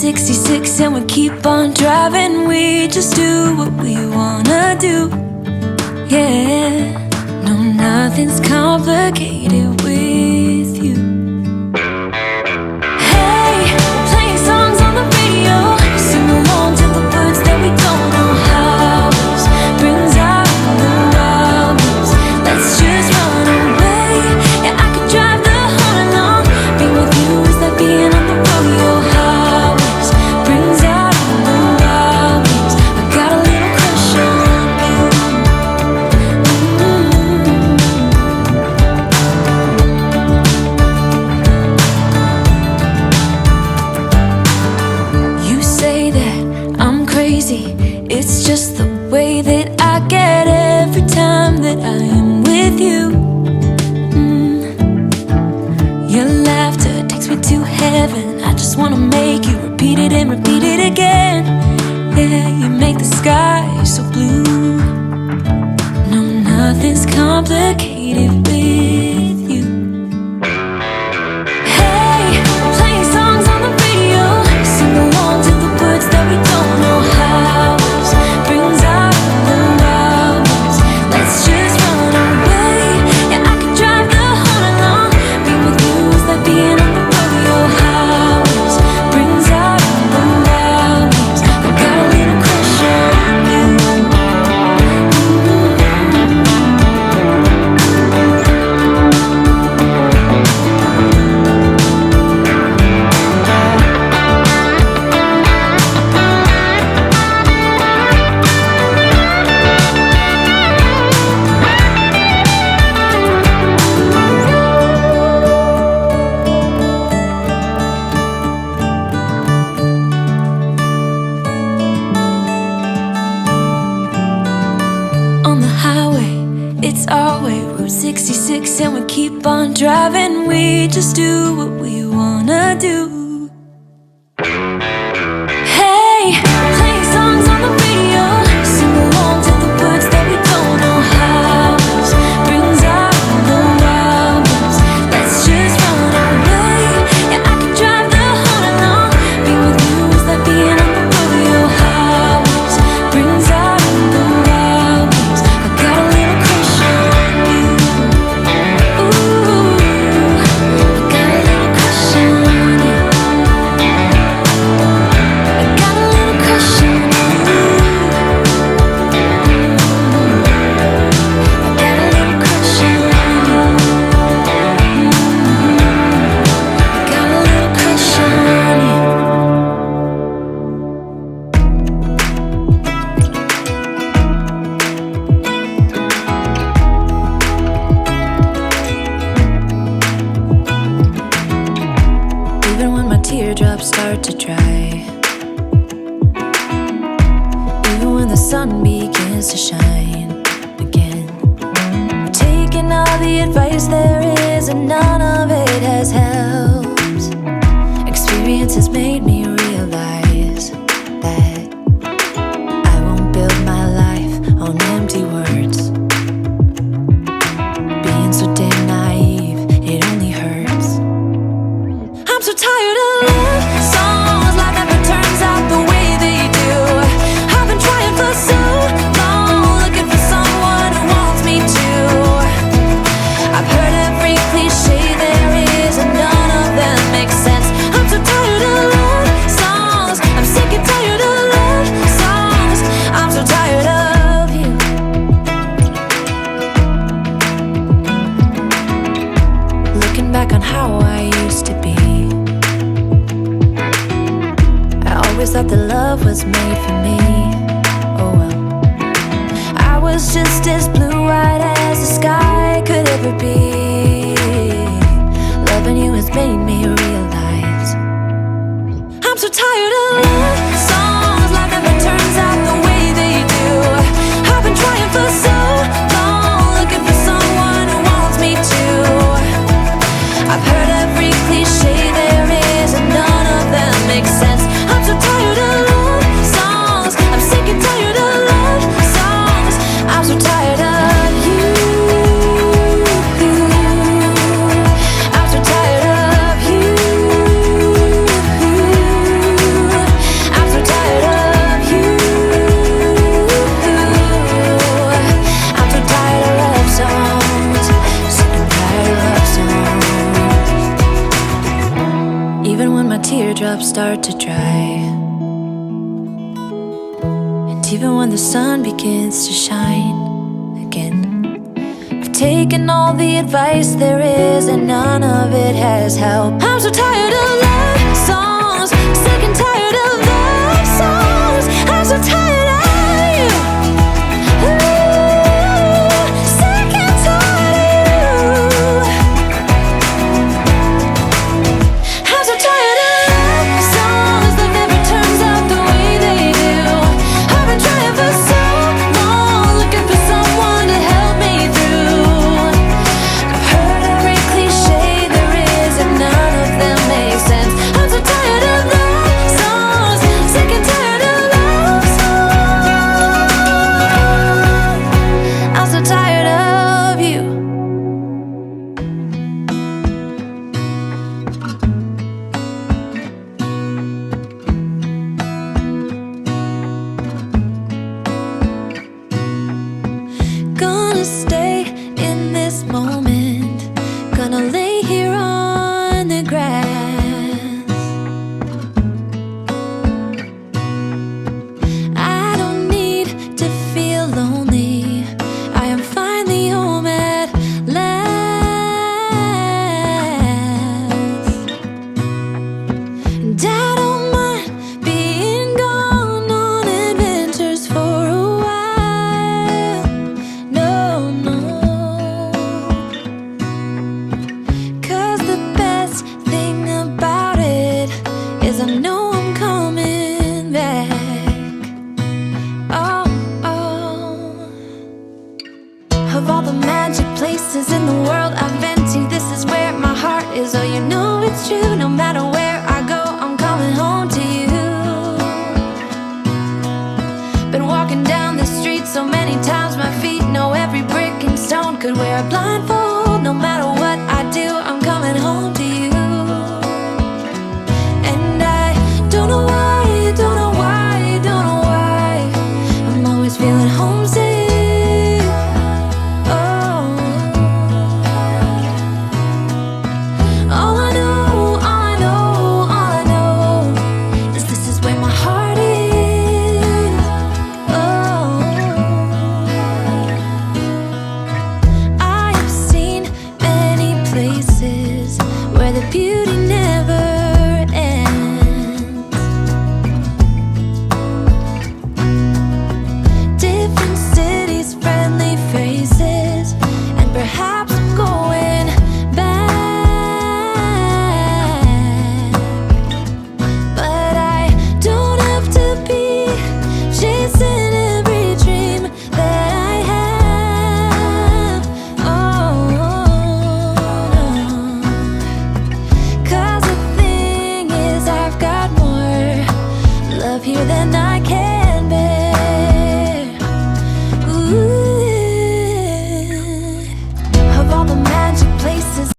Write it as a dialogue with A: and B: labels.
A: 66 and we keep on driving. We just do what we wanna do. Yeah, no, nothing's complicated with you. Hey, playing songs on the radio, sing along to the words that we don't know how. Brings out the wildness. Let's just run away. Yeah, I could drive the whole night long. Being with you is like being on the rodeo highways. Brings out the wildness. I got a little crush on you. You say that I'm crazy. It's just the way that I get every time that I am with you. Your laughter takes me to heaven. I just wanna make you repeat it and repeat it again. Yeah, you make the sky so blue. No, nothing's complicated with you. Hey, playing songs on the radio, sing along to the words that we don't know how. Brings out the wildness. Let's just run away. Yeah, I could drive the whole night long. Being with you is like being on the rodeo highways. Brings out the wildness. I got a little crush on you. On the highway, it's our way, Route 66, and we keep on driving. We just do what we wanna do. Hey, playing songs on the radio, sing along to the words that we don't know how. Brings out the wildness. Let's just run away. Yeah, I could drive the whole night long. Being with you is like being on the rodeo highways. Brings out the wildness. I got a little crush on you. Ooh, I got a little crush on you. I got a little crush on you. I got a little crush on you. I got a little crush on you. Even when my teardrops start to dry, even when the sun begins to shine again, taking all the advice there is and none of it has helped. Experience has made me realize that I won't build my life on empty words. Being so damn naive, it only hurts. I'm so tired of love songs, life never turns out the way they do. I've been trying for so long, looking for someone who wants me to. I've heard every cliche there is and none of them make sense. I'm so tired of love songs, I'm sick and tired of love songs. I'm so tired of you. Looking back on how I used to be, I always thought that love was made for me. Oh well, I was just as blue-eyed as the sky could ever be. Loving you has made me realize I'm so tired of love songs, life never turns out the way they do. I've been trying for so long, looking for someone who wants me to. I've heard every cliche there is and none of them make sense. I'm so tired of love songs, I'm sick and tired of love songs. I'm so tired of you. I'm so tired of you. teardrops start to dry. And even when the sun begins to shine again, I've taken all the advice there is, and none of it has helped. I'm so tired of love songs, sick and tired of love songs. I'm so tired of you. Ooh, sick and tired of you. I'm so tired of love songs that never turns out the way they do. I've been trying for so long, looking for someone to help me through. I've heard every cliche there is, and none of them make sense. I'm so tired of love songs, sick and tired of love songs. I'm so tired of you. Gonna stay in this moment, gonna lay here on the grass. I don't need to feel lonely, I am finally home at last. And I don't mind being gone on adventures for a while. No, no. 'Cause the best thing about it is I know I'm coming back. Oh, oh. Of all the magic places in the world I've been to, this is where my heart is. Oh, you know it's true. No matter where I go, I'm coming home to you. Been walking down the street so many times, my feet know every brick and stone. Could wear a blindfold. No matter what I do, I'm coming home to you. And I don't know why, don't know why, don't know why I'm always feeling homesick. Oh, all I know, all I know, all I know is this is where my heart is. Oh, I have seen many places where the beauty never ends. Different cities, friendly faces, and perhaps I'm going back. But I don't have to be chasing every dream that I have. Oh, no. 'Cause the thing is, I've got more love here than I can bear. Ooh. Of all the magic places